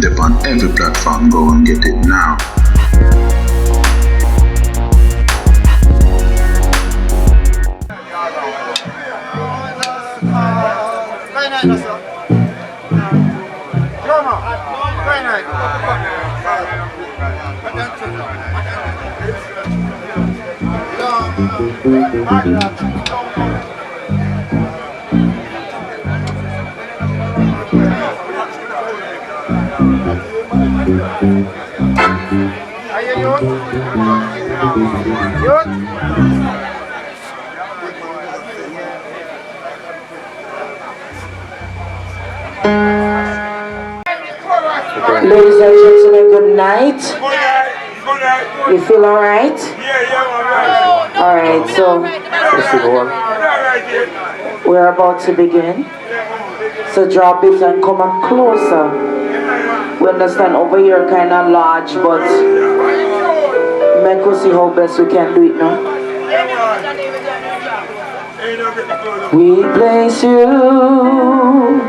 up on every platform. Go and get it now. Ladies and gentlemen, good night. You feel alright? Yeah. Alright, so we're about to begin. So drop it and come up closer. We understand over here kind of large, but make us see how best we can do it now. We place you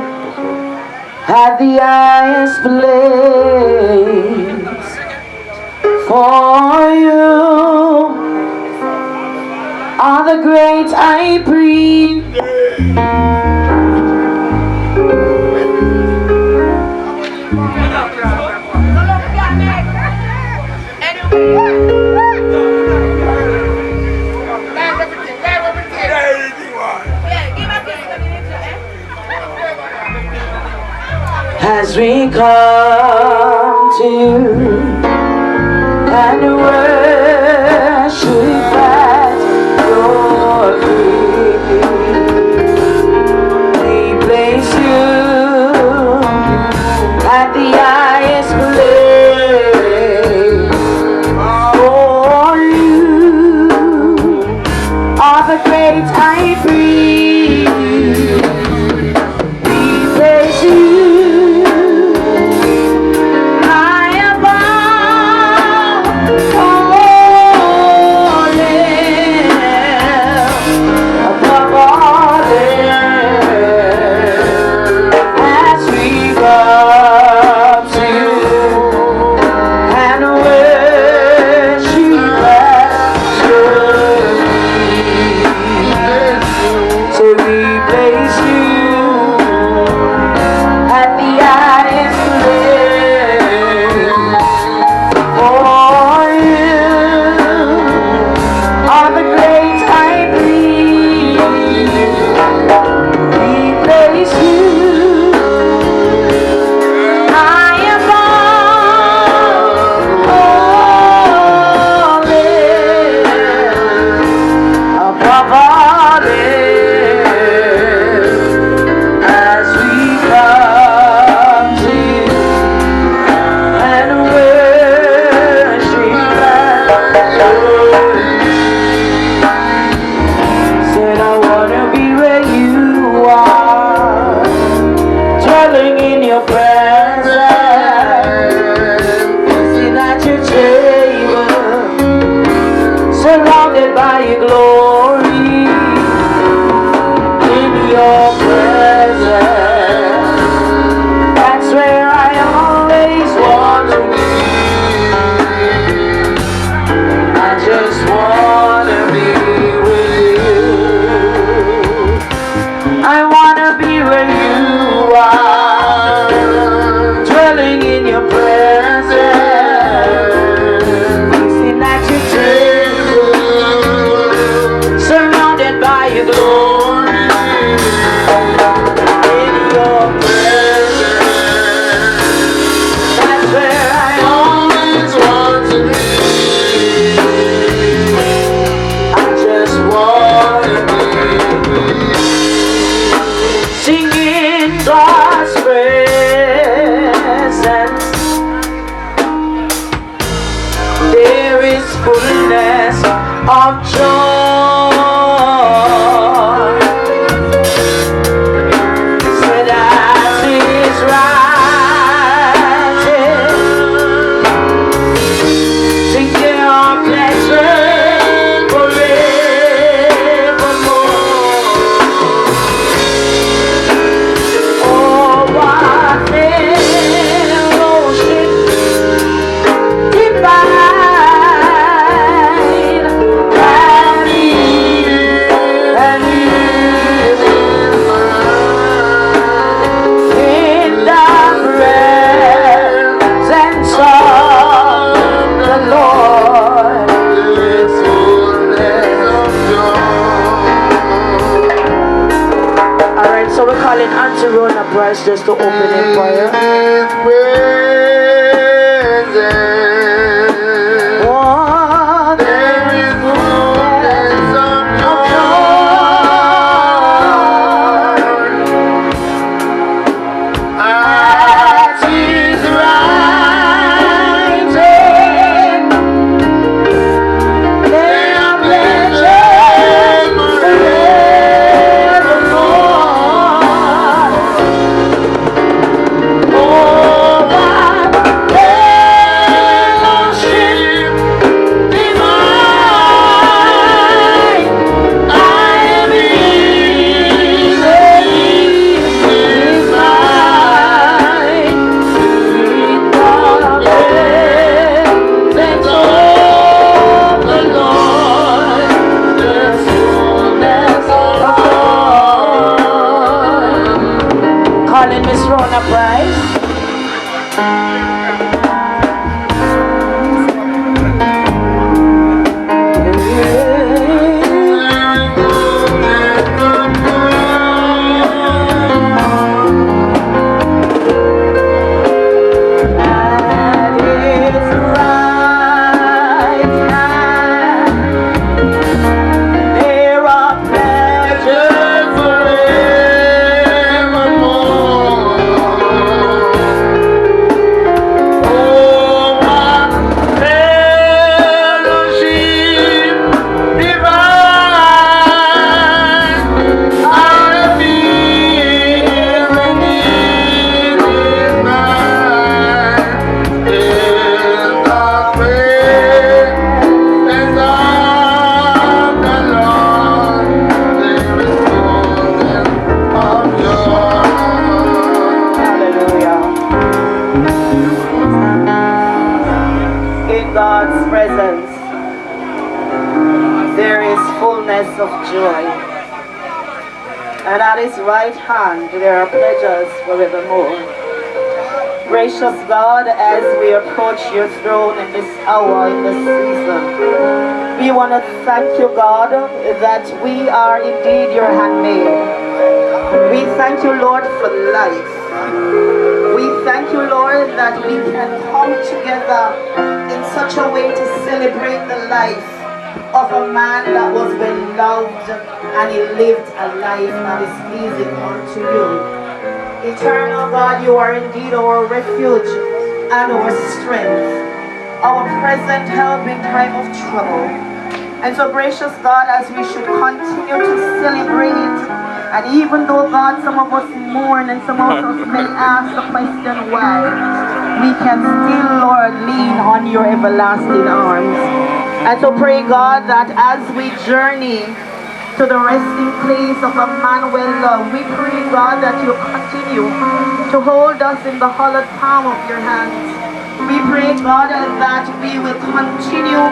at the highest place, for you are the great high priest. As we come to you and worship at your feet, we place you at the highest place, for you are the great high priest. We place you Price just to open in prayer. Oh, there is fullness of joy at His right hand. There are pleasures forevermore. Oh, what fellowship divine. I am easily mine. Sweet presence of the Lord, the fullness of joy. Calling Miss Rona Price. At His right hand, there are pleasures forevermore. Oh, what fellowship divine. I feel the need is mine. In the presence of the Lord, there is fullness of joy. Hallelujah. In God's presence, there is fullness of joy. And at His right hand, there are pleasures forevermore. Gracious God, as we approach your throne in this hour, in this season, we want to thank you, God, that we are indeed your handmaid. We thank you, Lord, for life. We thank you, Lord, that we can come together in such a way to celebrate the life of a man that was beloved and he lived a life that is pleasing unto you. Eternal God, you are indeed our refuge and our strength, our present help in time of trouble. And so, gracious God, as we should continue to celebrate, and even though, God, some of us mourn and some of us may ask the question why, we can still, Lord, lean on your everlasting arms. And so pray, God, that as we journey to the resting place of a man well loved, we pray, God, that you continue to hold us in the hollowed palm of your hands. We pray, God, that we will continue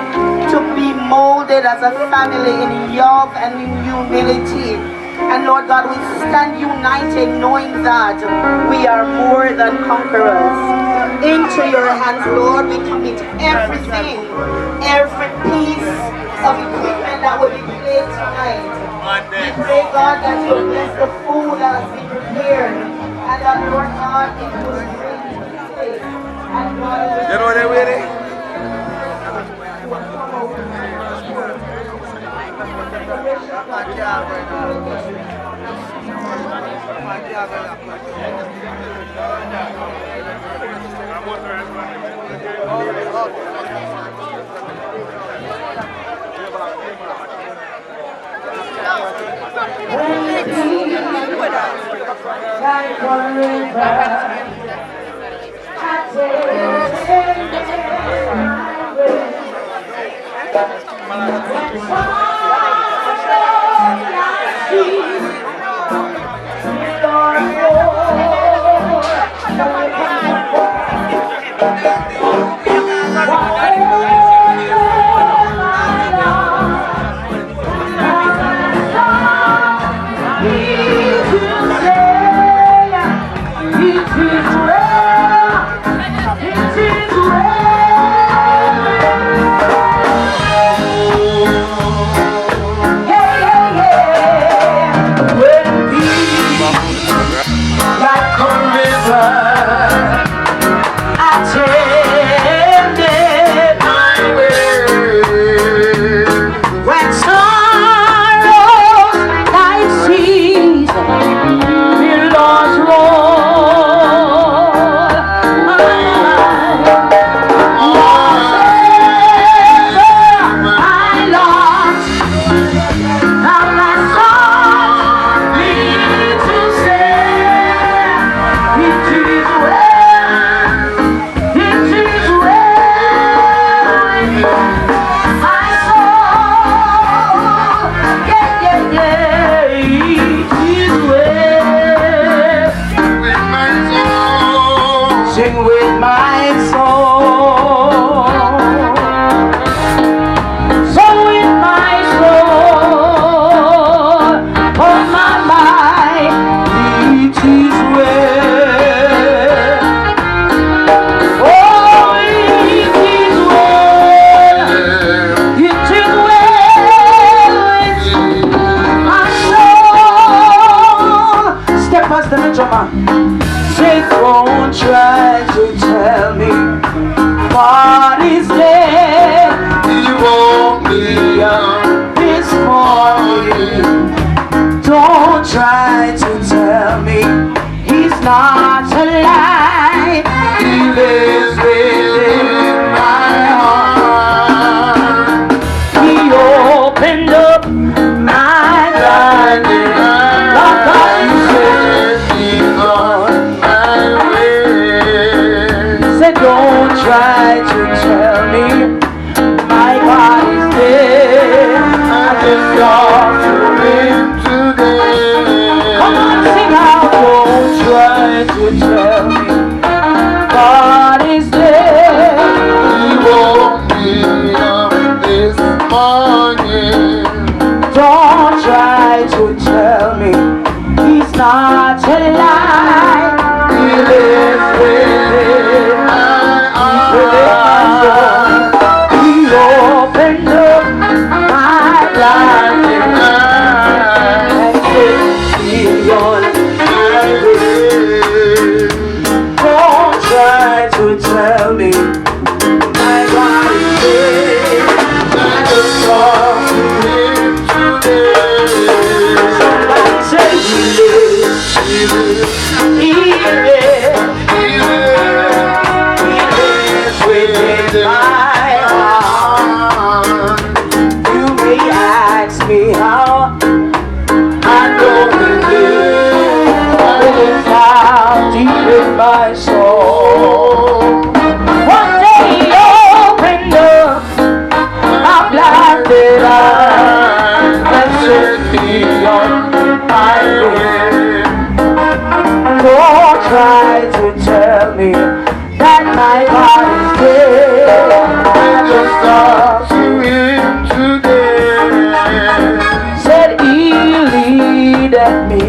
to be molded as a family in love and in humility. And Lord God, we stand united knowing that we are more than conquerors. Into your hands, Lord, we commit everything, every piece of equipment that will be played tonight. We pray, God, that you bless the food that has been prepared, and that, Lord God, it will bring peace. And God, you know they're ready. Like a river, I take opened up my blinded eyes. Lord God, you set me on my way. Say, don't try to tell me my God is dead. I just lost him today. Come on, sing out. Don't try to tell me God is dead. He woke me up this morning. Don't try to tell me he's not alive. He lives within my arms. He opened up my blinded eyes and set me on my way. Don't try to tell me my God is dead. I just talk to him today. Somebody say he lives. He lives. He lives within my heart. You may ask me how. I know he lives. But it's down deep in my soul. One day he opened up my blinded eyes and set me on my way. Don't try to tell me that my God is dead. I just talked to him today. Said he leaded me,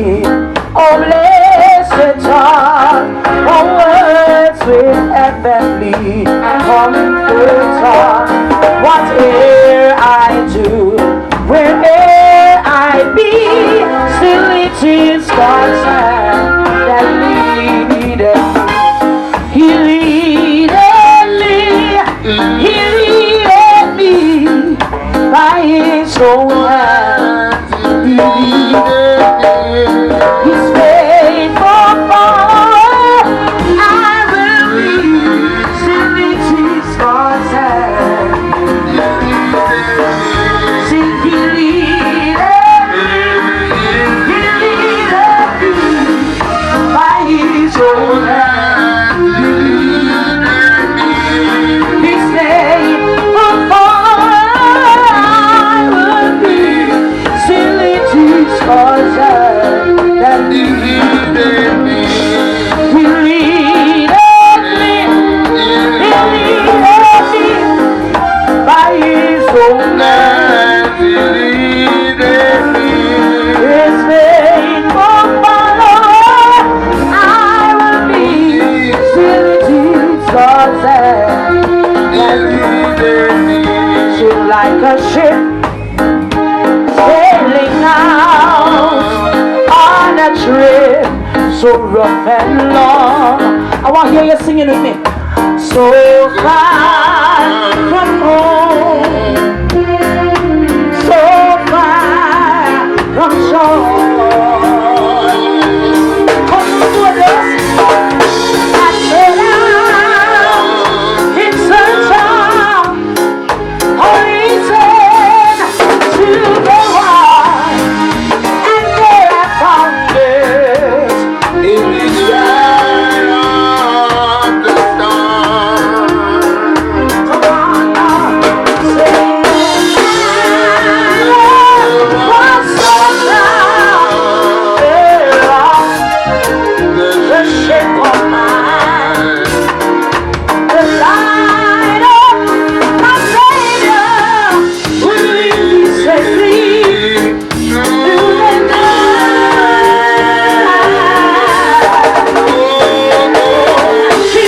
oh blessed time, oh words with heavenly comforter. Whate'er I do, where'er I be, still it is God's hand that leadeth me. He leadeth me, he leadeth me by his own hand. He leadeth me, he's faithful for I will be, still it is God's hand. Sing, he leadeth me, by his own hand. He's faithful for I will be, still it is God's hand that leadeth me. He leadeth me, he leadeth me by his own hand. He leadeth me, his faithful follower I will be, still it is God's hand that leadeth me. So like a ship sailing out on a trip so rough and long. I want to hear you singing with me. So far from home, so far from shore. Come with us. I set out in search of a reason to go on, and there I found it in the eye of the storm. Come on now, say was so loud, the shape of mine, the light of my Savior will lead me safely through the night. She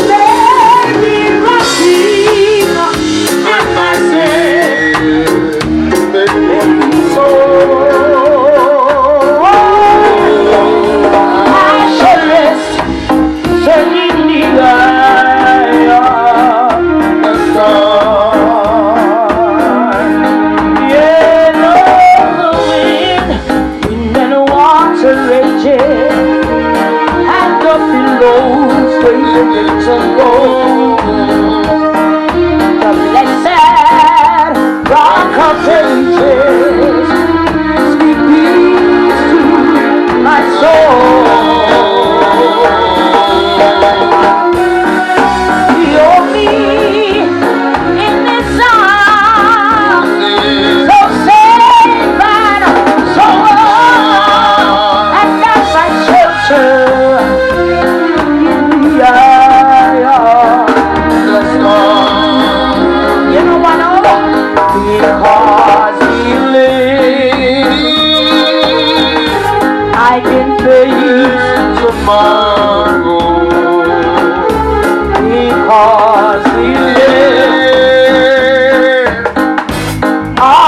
made me rocking and my Savior made me so. I shall rest in the eye of the sun. Yeah, the wind and water raging, and the billows waving to go. The blessed rock of ages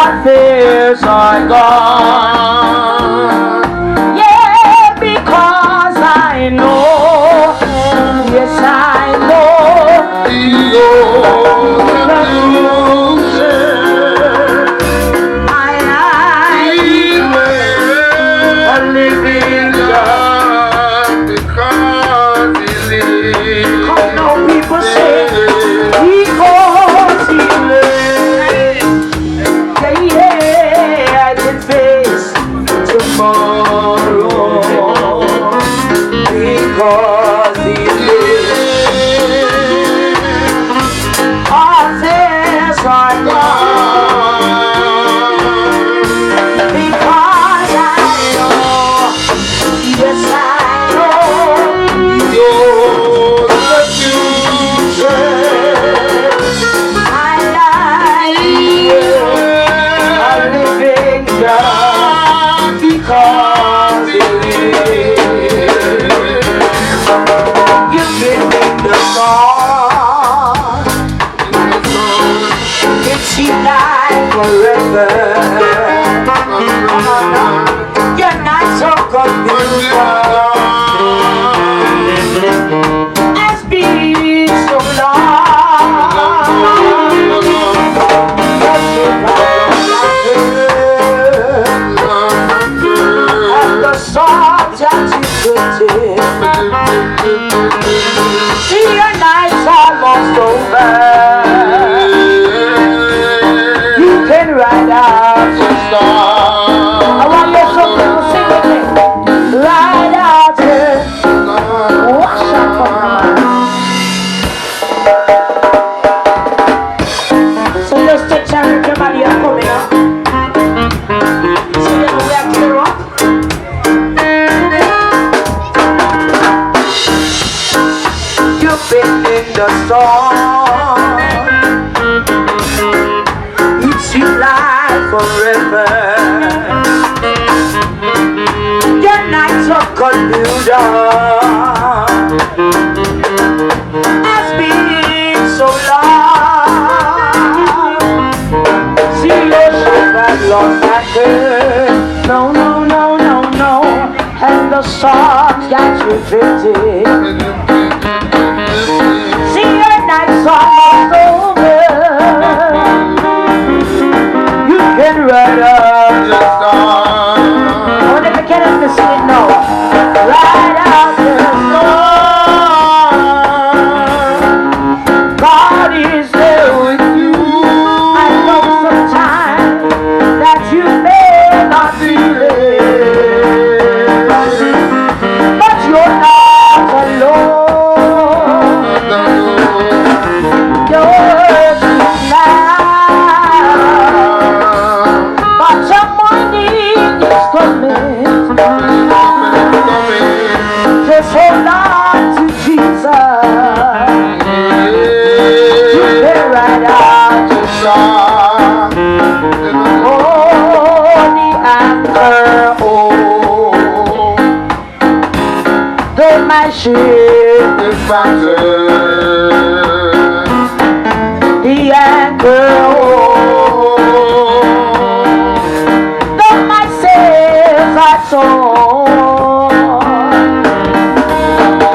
our fears are gone. Yeah, because I know, yes I know, the future. I a living God because He lives. Come now, people say because He lives. Yeah, I can face tomorrow because He lives. All fears are gone because I know, yes I know, you're the future. I a living God because He lives. You've been in the song, it seems like forever. You're not so confused. It's been so long. And the songs that you printed, see your night's almost over. You can ride out the storm. I want you something to sing with me. Ride out here, wash up for my. So just take time with your body and come in now. See the way I clear up. You've been in the storm. It seems like forever. Your nights of confusion has been so long. See your ship has lost that girl. No, no, no, no, no. And the songs that you drifted. See your night's almost over. You can ride out the storm. Oh, they can't have to sing it now. Ride out the storm. God is there with you. I know sometimes that you may not feel it, but you're not alone. You're now, but your morning is coming. Just hold on to Jesus. You can ride out your song. Oh, the anchor, oh, though my ship is battered, the anchor, oh, though my sails are torn,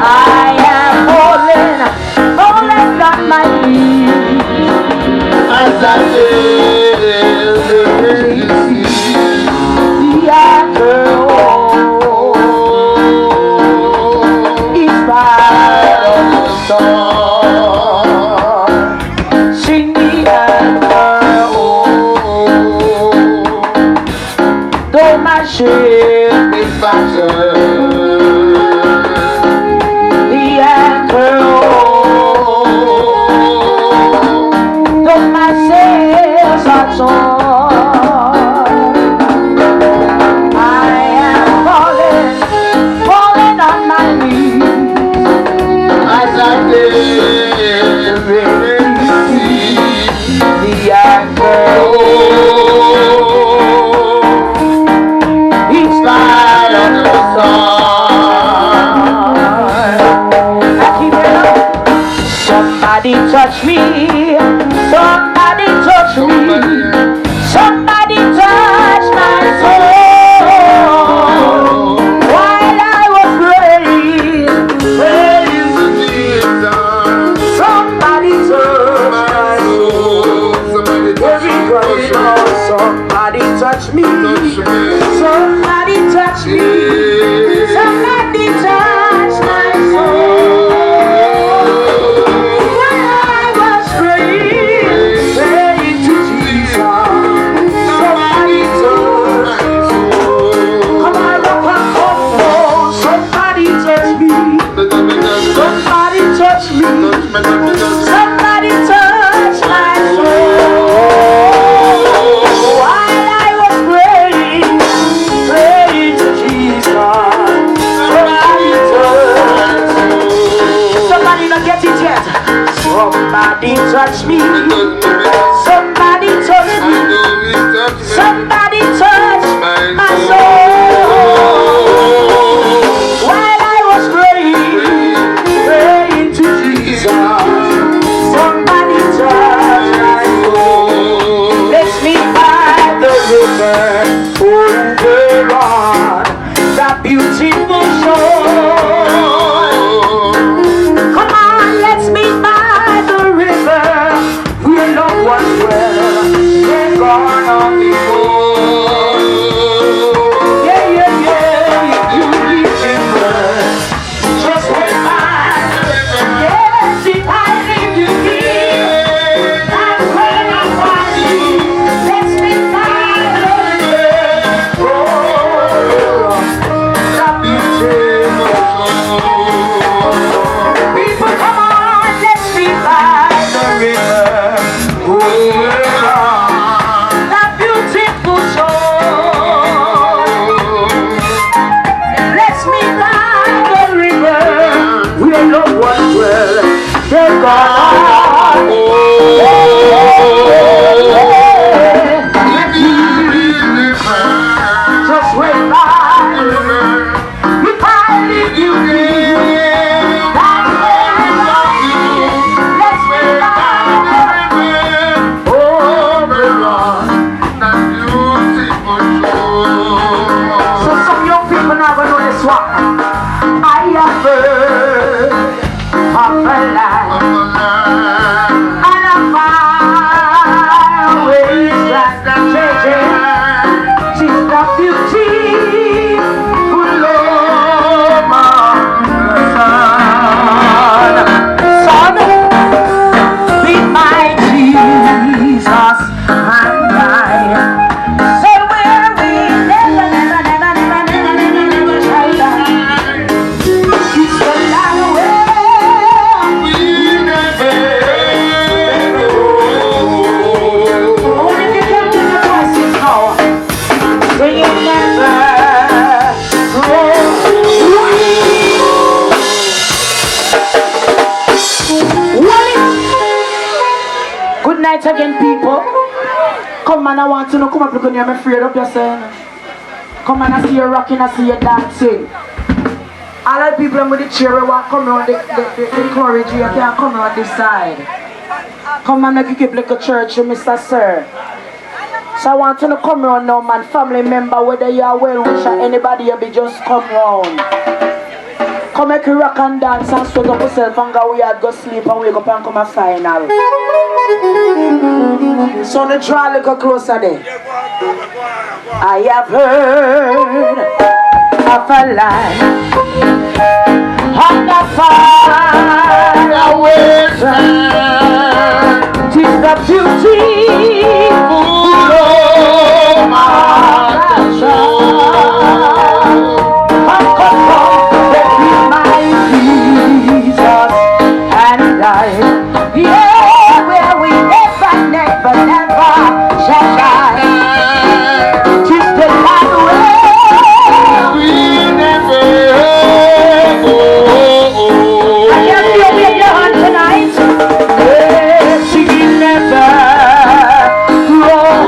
I am falling, falling on my knees as I sail the sea. The anchor, oh, is part of the storm. Sing the anchor, oh, though my ship is battered, the anchor, oh, though my sails are torn, I am falling, falling on my knees as I sail the sea. The anchor, oh, it's somebody touch me. Somebody touch me. Somebody touch my soul. When I was praying to Jesus, somebody touch me. Come on, rock and roll. Somebody touch me. Somebody touch me. Somebody touch my soul. While I was praying to Jesus, somebody touch me. Somebody not get it yet. Somebody touch me. Somebody touch me. Somebody touch my soul. While I was praying to Jesus, somebody touch my soul. Let's meet by the river over on that beautiful shore. Come on, let's meet by the river where loved ones dwell. They're gone on before. Yeah, yeah, yeah, you remember. Just wait by the river. Yes, if I leave you here, that's when I find you. Let's meet by the river. Oh, that beautiful shore. People, come on, let's meet by the river. Oh, that beautiful shore. Let's meet by the river where loved ones dwell. They're gone. Just wait by the river. If I leave you here, that's where I find you. Let's meet by the river. Over on that beautiful shore. So some young people now gonna know this one. I have heard of a life and a far ways like the changing. She's the beautiful Lord among the sun. Son, be my Jesus and I. Say where we never shall die. It's the land where we never go. Only if you can do the voices now. Say you never go. Good night again, people. Come on, I want to know. Come up, look on you. I'm afraid of yourself. Come on, I see you rocking, I see you dancing. All the people with the chair will come around, they encourage you. You can't come around this side. Come on, make you keep like a church, Mr. Sir. So I want to know, come around now, man. Family member, whether you are well wisher, anybody, you be just come round. Come make you rock and dance and sweat up yourself and go yard, go sleep and wake up and come a final. So the draw a little closer there. I have heard of a life on the far away side. 'Tis the beautiful Lord my soul. My Jesus and I, yeah, where we never shall die. 'Tis the land where we never go. I can feel in your hand tonight. Yes, we never grow.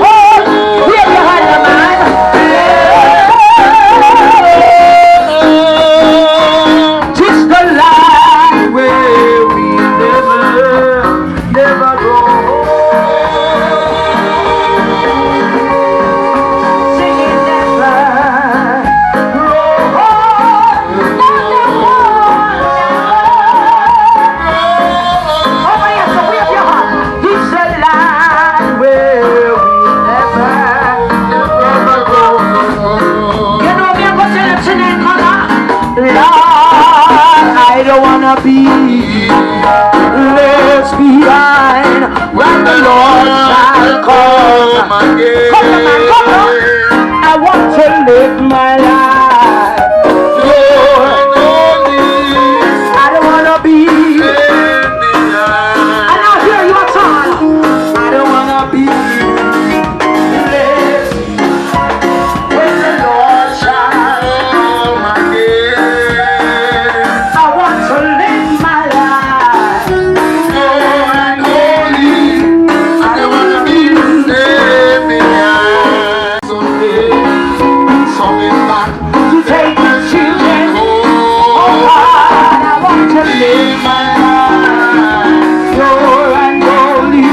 wanna be left behind when the Lord shall come. Come on, man, come on. I want to live my life. I don't wanna be. And I hear you at all. I don't wanna be left when the Lord shall come again. I want to live my life pure and holy. I don't wanna be left behind. Someday, coming back to take the children. Oh God, I want to live my life pure and holy.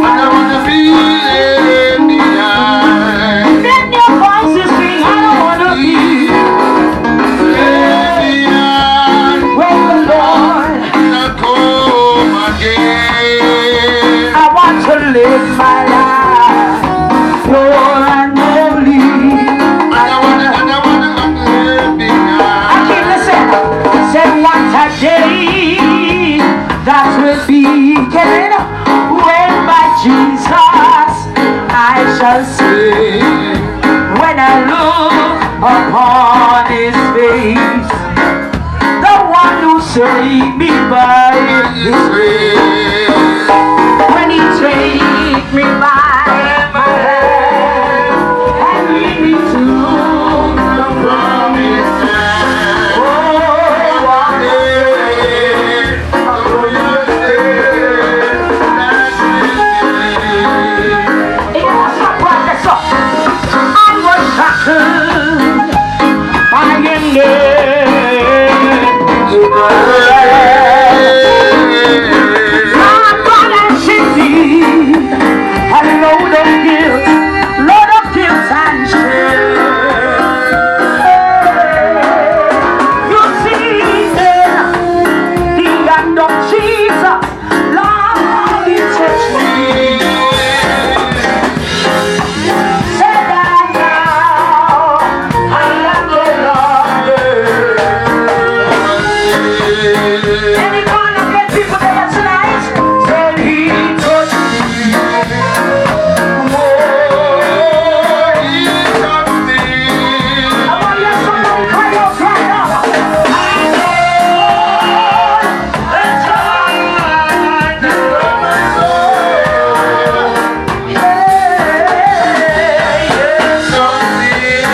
I don't wanna be left behind. Then your voices sing, I don't wanna be left behind when the Lord will come again. I want to live my life pure and holy. I don't wanna live behind. I keep listening. Say what a day that will begin when my Jesus I shall see. When I look upon his face, the one who saved me by his grace. When he take me by my hand and lead me to the promised land. Oh, one day, I'm gonna say that it was my brother, so I was shackled by an angel to the my God and shifty, a load of guilt and shame. You see, the hand of Jesus, Lord, he touched me. Said I now, I am no longer. Any kind of dead people there tonight? Said he touched me. Oh, he touched me. I want to hear somebody cry out right now. I know the joy that filled my soul. Something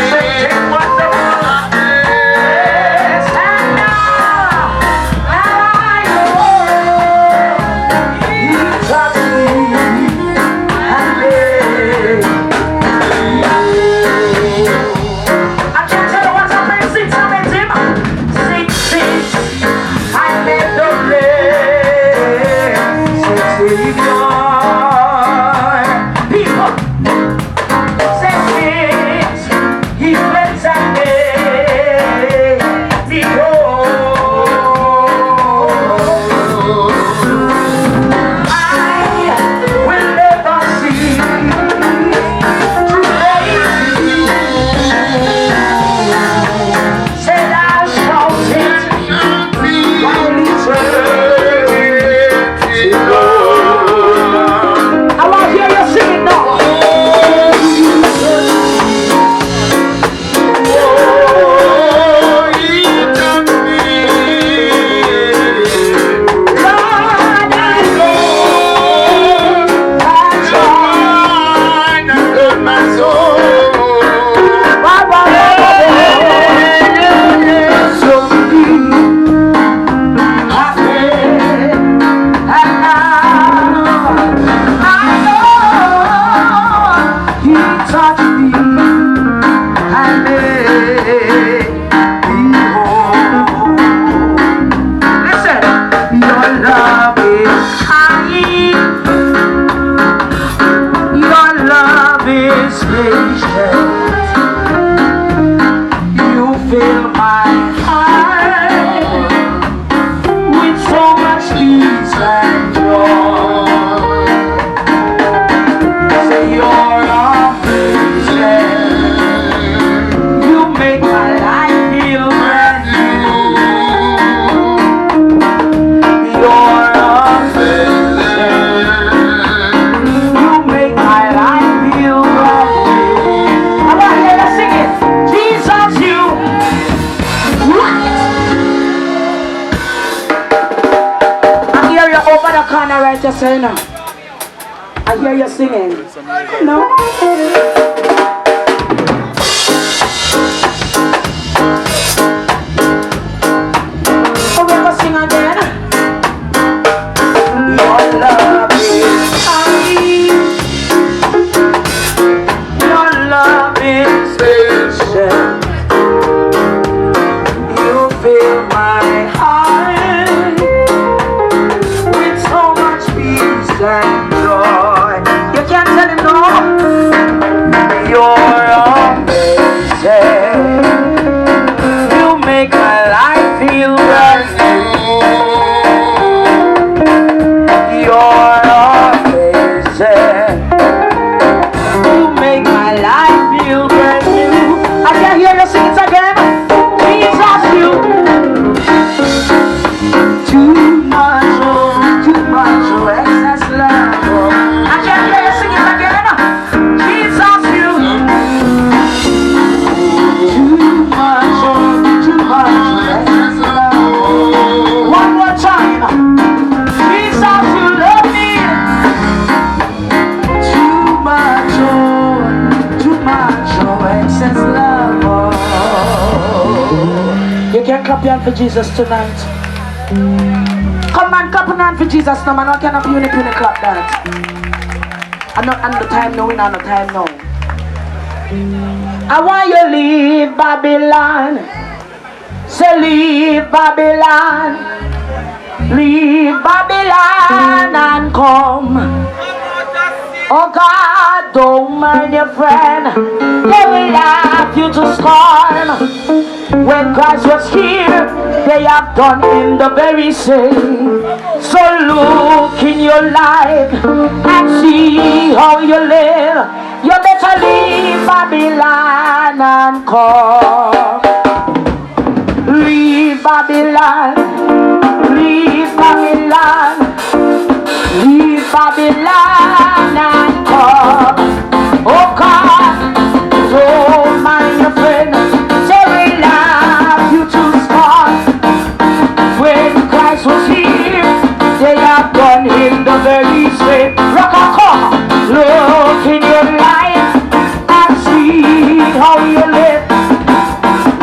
wonderful happens, and now I know he touched me and made. I can't tell you what's happened since I met him. Since I met the blessed Savior. People say since he cleansed and made me whole, I will never see true lady. Said I shout it while eternity goes. I want to hear you sing it now. Oh, he touched me. Lord, I know that joy that filled my soul. Something happened, and now I know he touched me and made me whole. Listen, your love is kind, your love is patient. You fill my heart with so much peace and joy. Say you're amazing. You make my life feel brand new. dancer, you know. I hear you singing. No? Oh, we go sing again. Your love is high. Your love is patient. You fill my heart with so much peace and joy. You can't tell him no. You're amazing. You make my life feel brand new. You're amazing. You make my life feel brand new. I can hear you sing it again. Jesus, you. Too much, excess love. I can hear you sing it again. Jesus, you. Too much, excess love. One more time. Jesus, you love me. Too much, excess love. You can clap your hand for Jesus tonight. Come on, clap your hand for Jesus now, man. I cannot be unique clap that. I'm not on the time now, we're not on the time now. I want you to leave Babylon. Say leave Babylon. Leave Babylon and come. Oh God, don't mind your friend. They will laugh you to scorn. When Christ was here, they have done him the very same. So look in your life and see how you live. You better leave Babylon and come. Leave Babylon. Leave Babylon. Leave Babylon and come. Oh God, don't mind your friend. Say we love you to scorn. When Christ was here, they have done him the very same. Rock and come. Look in your life and see how you live.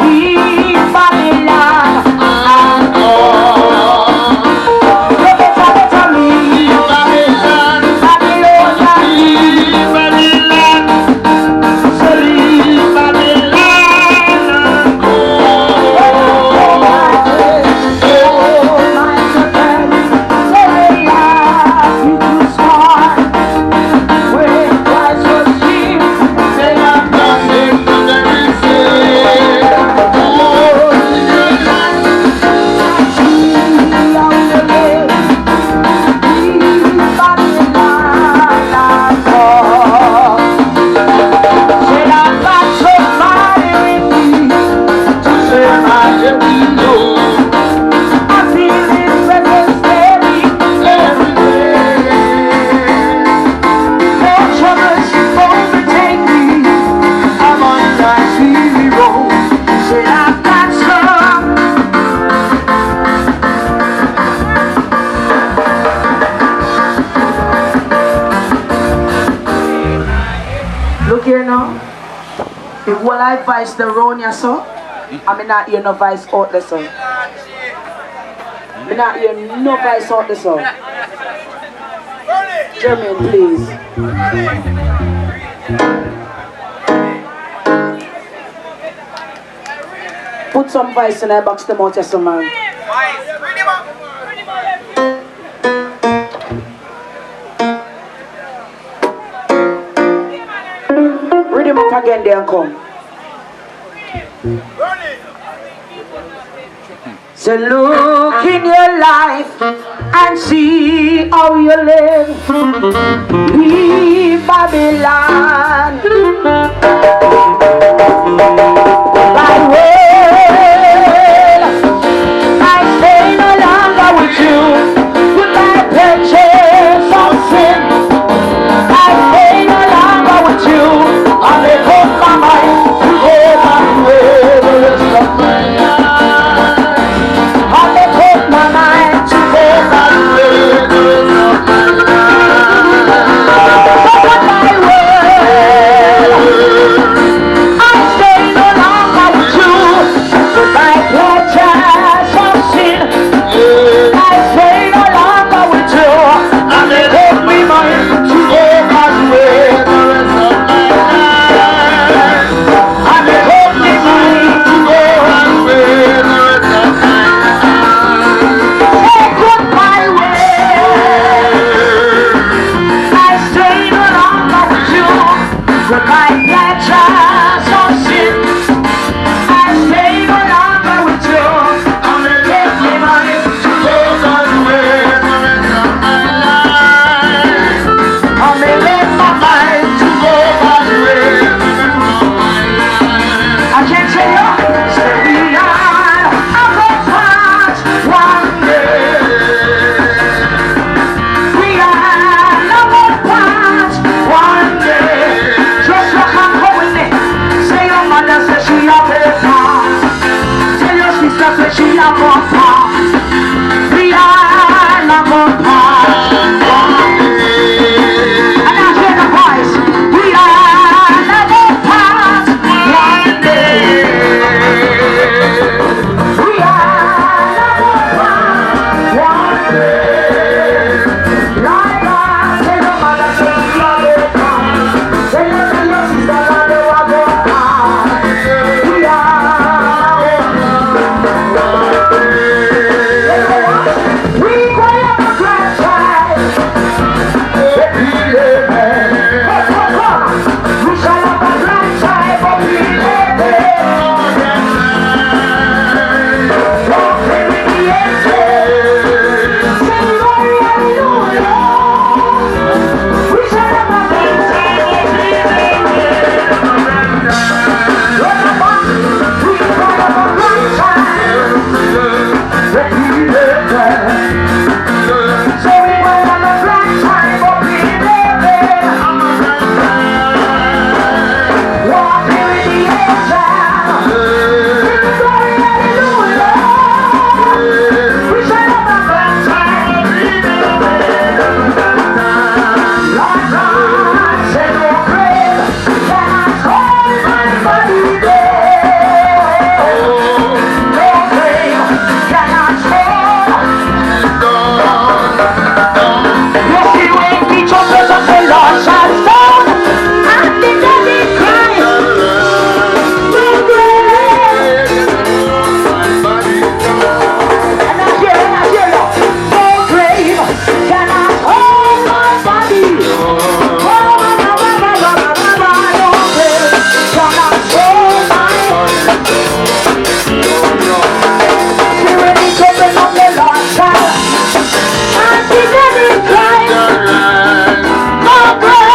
Leave Babylon and come. You better leave Babylon. Babylon, leave Babylon. So leave Babylon and go. Oh my friend, say we love you to scorn. When Christ was here, they have done him the very same. Oh, your life, see how you live. Leave Babylon and come. Said I've got somebody with me to say my hello. I feel his presence steady every day. No troubles overtake me. I'm on God's easy road. Said I've got some. Look here now. If what I vice the round ya so, I mean not hear no vice out the so. Me not hear no vice out the so. Jermaine, please. Put some vice in that box them out yes, man. Read him up again there and come. So look in your life and see how you live. Leave Babylon. By will, I stay no longer with you. With my purchase of sin, I stay no longer with you. I make up my mind to go my way the rest of my life. I make up my mind to go my way the rest of my life. my pleasures of sin. I stay no longer with you. I'm a living life to go God's way. I'm a live my life to go God's way. I can't tell you, say we are our past one day. We are our past one day. Just look at me. Say your mother says she have a past. Tell your sister says she have a past. We are our past one day. And I hear the voice. We are our past one day. We are our past one day. Like God, tell your mother say she have a past. Tell your sister that they have a past. We are we go up a grandchild. We shall have a grandchild, but we live it. Walk with the angels. Sing glory, hallelujah. We shall have a grandchild, but we live it. We go up a grandchild. But we live it. So we go up a grandchild, but we live it. Walk with the angels. Sing glory, hallelujah. We shall have a grandchild, but we live it. Lord God said, no grave cannot hold my body there. No grave cannot hold. You see when the trumpets of the Lord shall sound, and the dead in Christ, no grave. And I hear you. No grave cannot hold my body. No grave cannot hold my body. See when the trumpets of the Lord shall, and the dead in Christ, no grave.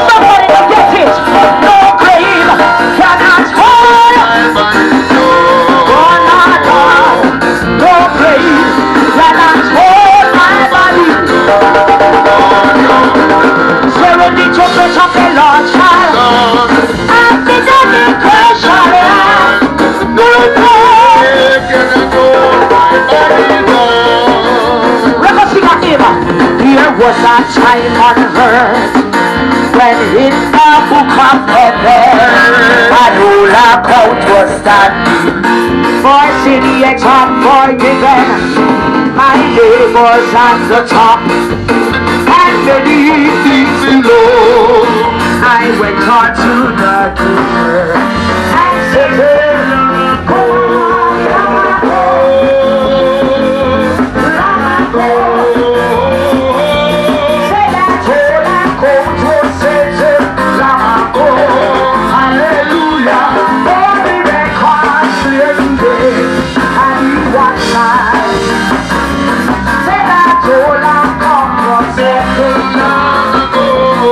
Somebody get it. No grave cannot hold. Oh, Lord God, no grave cannot hold my body. So when the trumpets of the Lord shall, and the dead in Christ shall rise, no grave. Let us sing a hymn. There was a time on earth when in the book of heaven an old account was standing. For sin yet unforgiven, my neighbors at the top, and many things below. I went on to the river and said, go on, Lamaco, Lamaco. Say that old account was said, Lamaco, hallelujah. For the reconciliation and he was mine. Say that old account was said, Lamaco.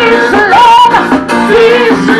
peace, love, peace.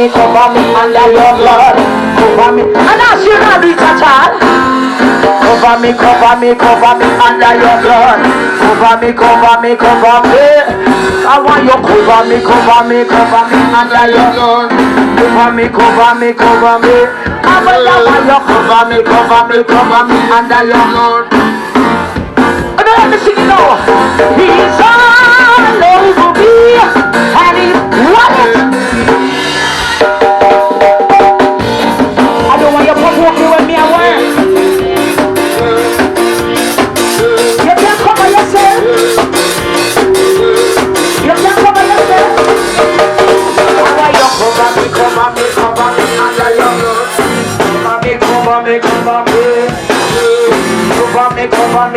Cover me under your blood. Cover me, and as you not reach a child. Cover me under your blood. Cover me. I want you cover me under your blood. Cover me. I want you cover me under your blood. And let me sing it now. He's all over me, and he's running.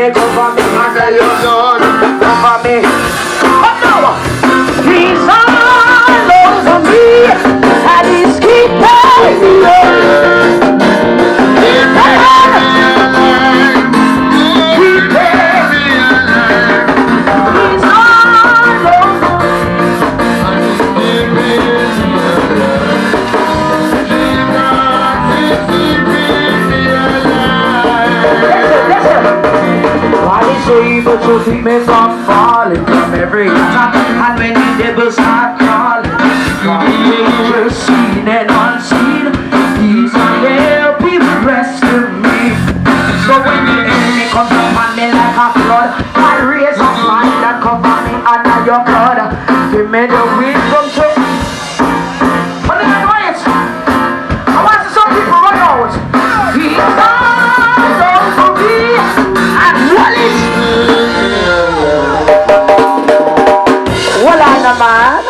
Cover me under your blood. Cover me. Oh no! He's all over me, and he's keeping me alive. Keeping me alive. Keeping me alive. He's all over me. Able to keep me from falling from every attack. And when the devil start calling from the angels seen and unseen, he's there, he rescue me. So when the enemy comes upon me like a flood, I raise up my hand and cover me under your blood. Give me the wisdom to. But then I want to see some people run out. He's all over me and what is. Man,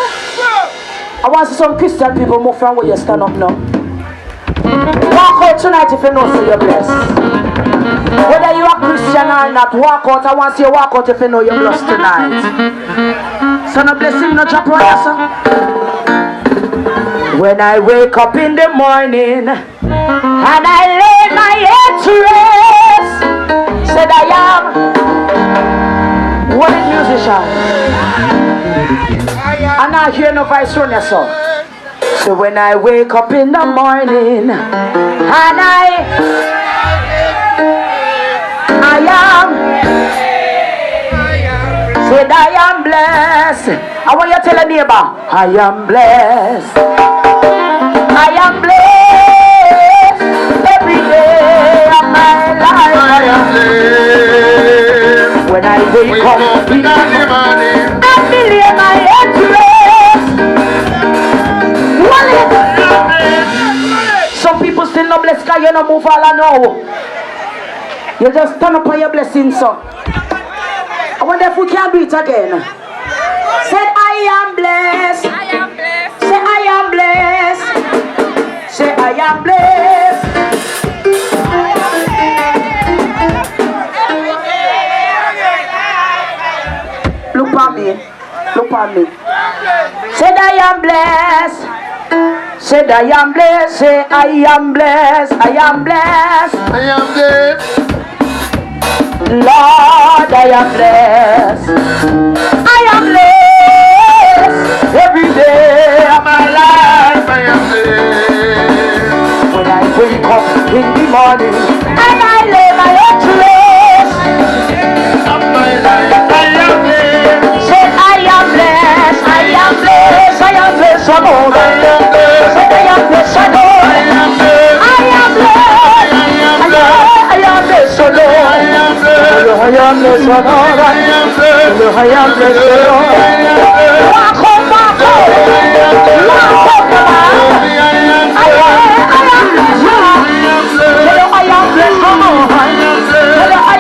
I want to see some Christian people move from where you stand up now. Walk out tonight if you know so you're blessed. Whether you are Christian or not, walk out. I want to see you walk out if you know you're blessed tonight. So no blessing, no drop on you, sir. When I wake up in the morning and I lay my head to rest, said I am. What is musician? And I hear no voice from your song. So when I wake up in the morning and I am, said I am blessed. I want you to tell a neighbor, I am blessed. I am blessed every day of my life. I am blessed. When I wake up in the morning and lay my head to rest. Some people still not blessed because you don't move all I know. You just stand up on your blessing, son. I wonder if we can do it again. Said I am blessed. I am blessed. Say I am blessed. Say I am blessed. Look at me. Look at me. Said I am blessed. Said I am blessed. Say I am blessed. I am blessed. I am blessed. Lord, I am blessed. I am blessed. Every day of my life I am blessed. When I wake up in the morning and I lay my head to rest of my life, I am blessed. Say I am blessed. I am blessed. blessed, Lord. I am blessed, Lord. Walk on, walk on. Walk on, Lord. I am blessed, Lord. I am blessed, Lord. I am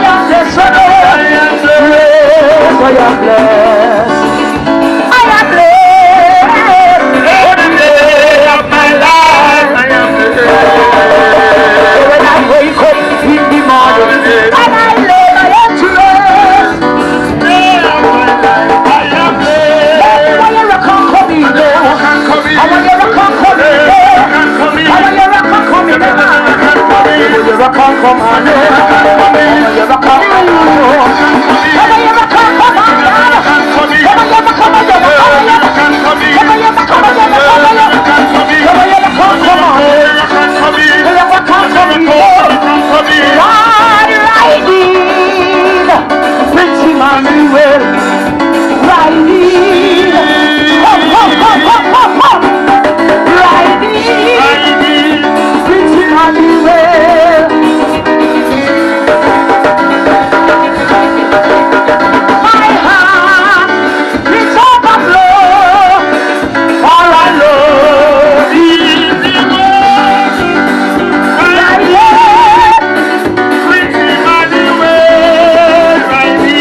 blessed, Lord. Yes, I am blessed. I am blessed. For the day of my life, I am blessed. When I wake up in the morning and I lay my head to rest, day of my life, I am blessed. When you come coming there, I want you to come coming there. I want you to come coming there. When you come come on there, I want you to come on there. I want you to come come on there. Prince Emmanuel, riding, riding, Prince Emmanuel. My heart is overflow, for I love thee. Prince Emmanuel, riding,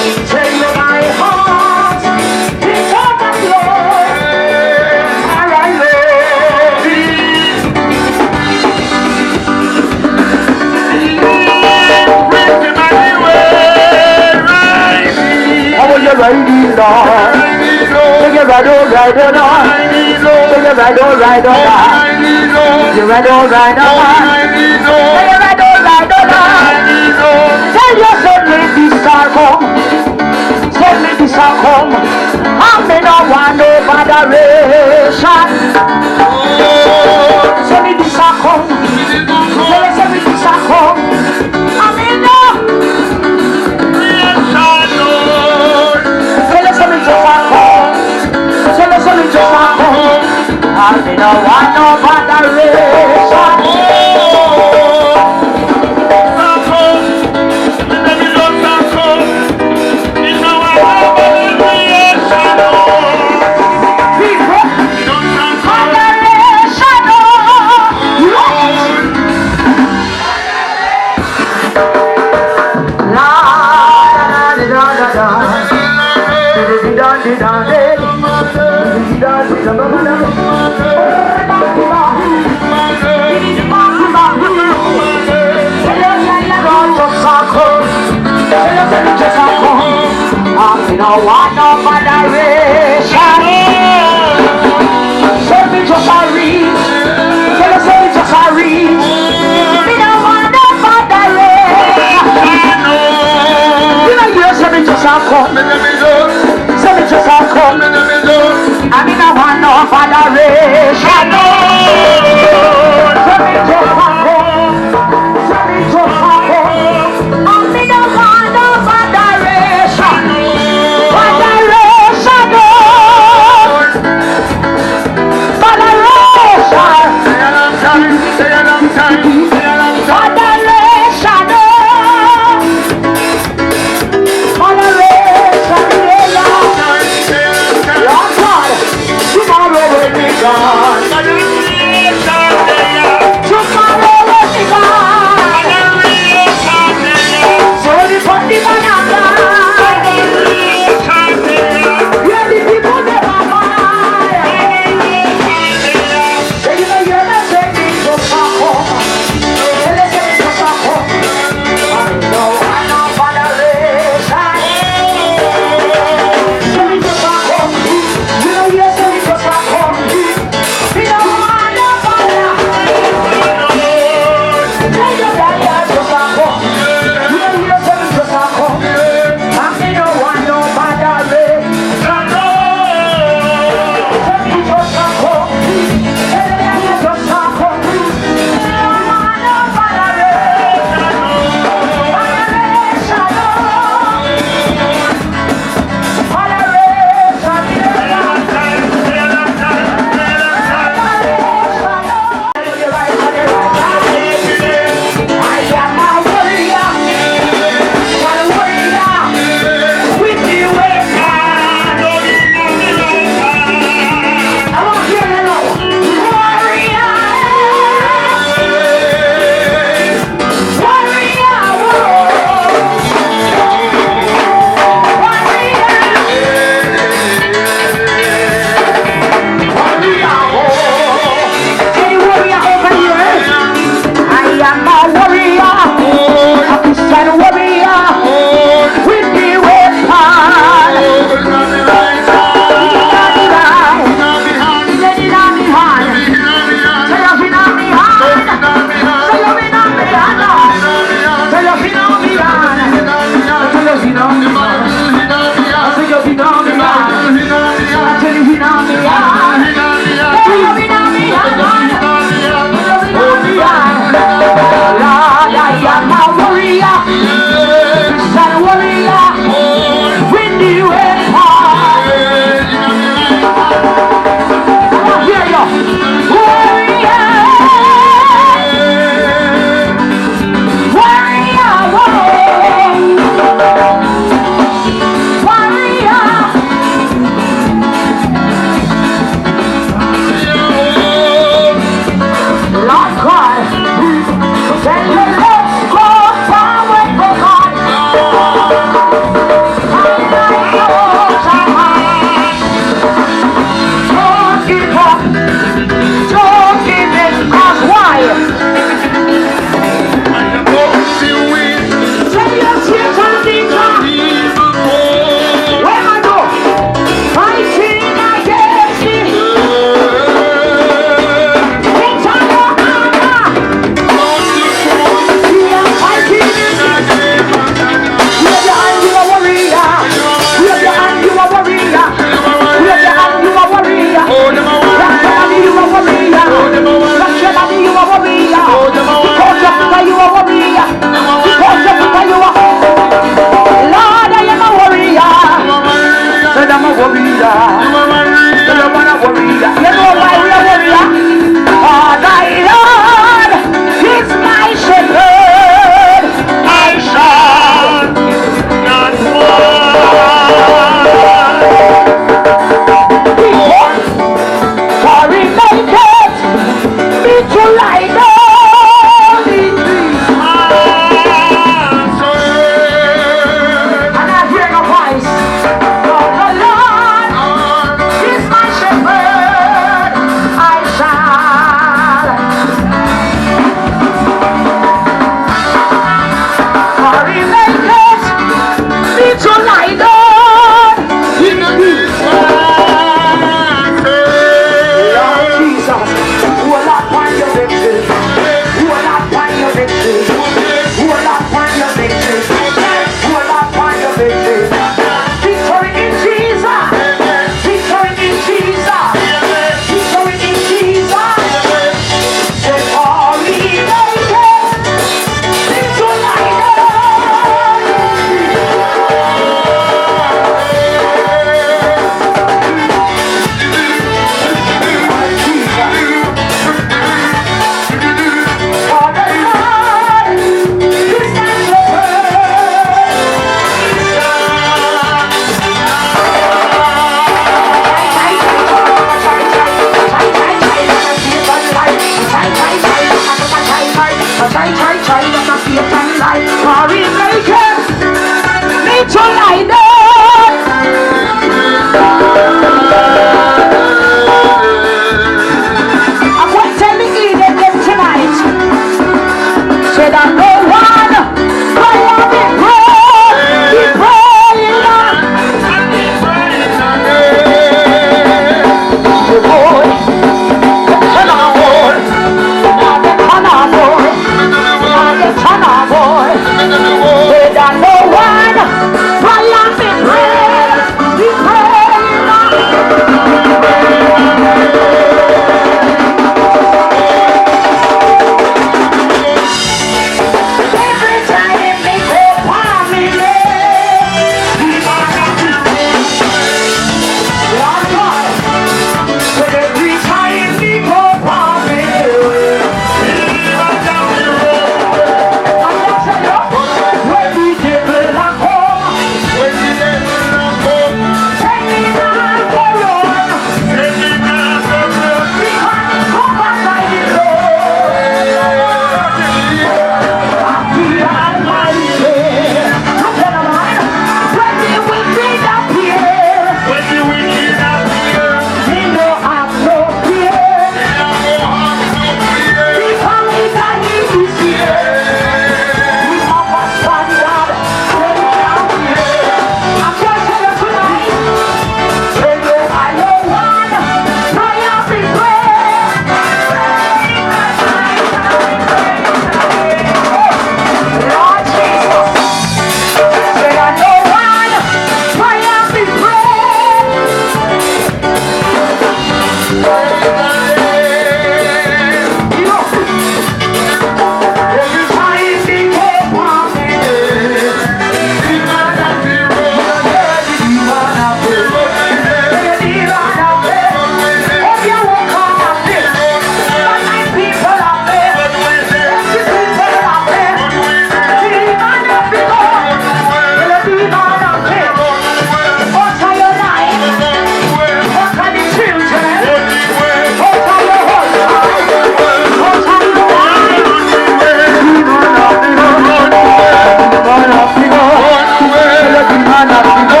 demon of the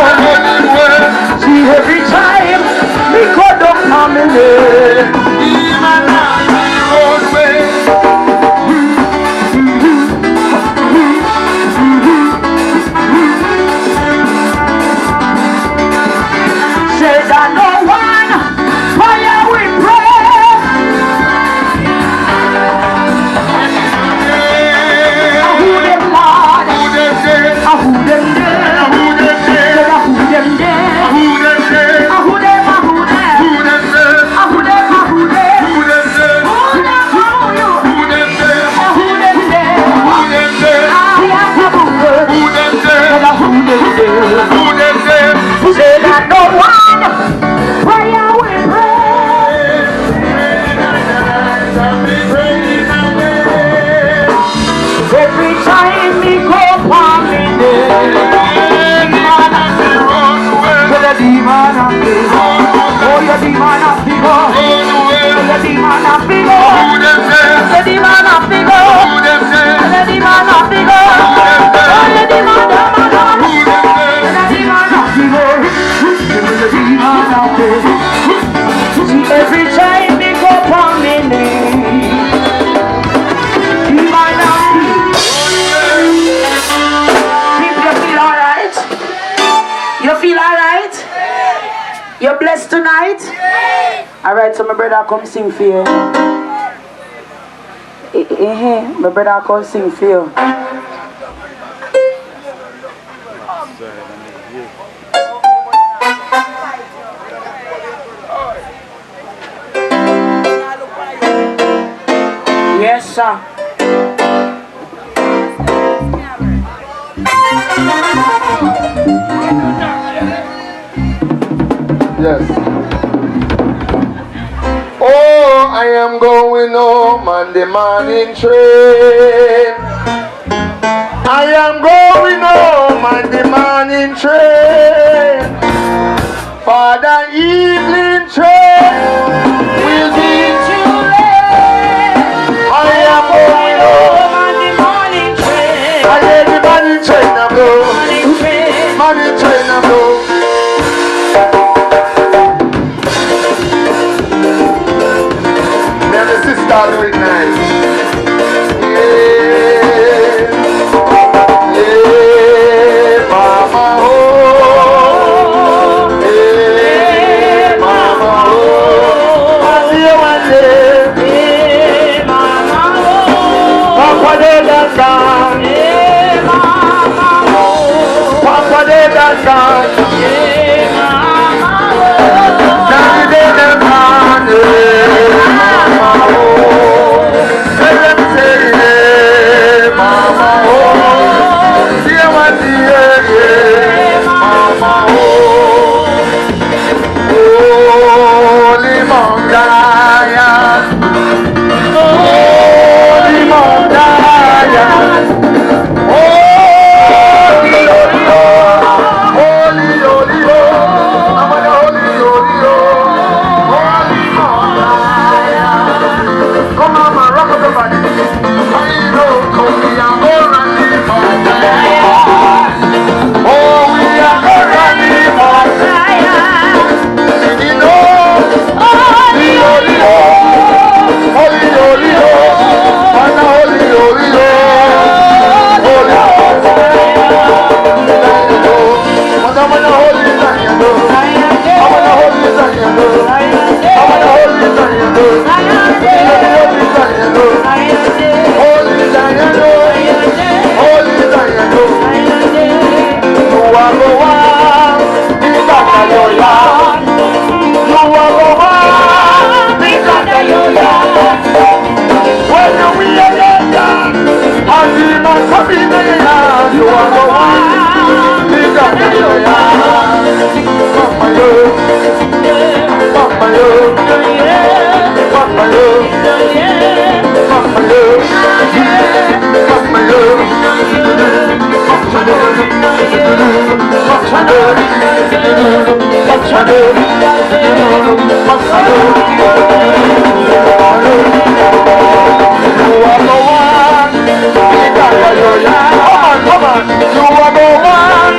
world. See every time me go down family. Demon of the roadway. Say that no one fire we pray. Who them Lord? Who them dead? Who them dead? Who them dead? Who them dead? Who them dead? Who them? Who them? Who them dead? Who them? Who them? Who them dead? Who them dead? Who them? Who them dead? Who them dead? Who them dead? Who them dead? Who them dead? Who them dead? Say that no one prayer we pray. Every time we go for me, the demon of the road. Oh, your demon of the road. The demon of the road. The demon of the road. The demon of the road. Oh, the demon of the road. The demon of the road. The demon of the road. See, every time we go for me, demon of the road. People, you feel alright? You feel alright? You're blessed tonight? Alright, so my brother come sing for you. My brother come sing for you. Yes, sir. Yes. Oh, I am going home on the morning train. I am going home on the morning train. For the evening train will be too late. I am going home on the morning train. I hear the morning train now go. Morning train now go. Start with nice. Yeah, yeah, mama, oh, yeah, mama, oh, I see you one day, yeah, mama, oh, Papa de Dangan, yeah, mama, oh, Papa de Dangan, yeah, mama, oh, Daddy de Dangan, yeah, mama, oh. Come on, you are the one.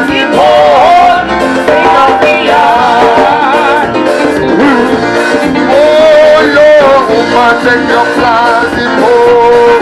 it home, sing of the yard. Oh Lord, woman, take your place in home.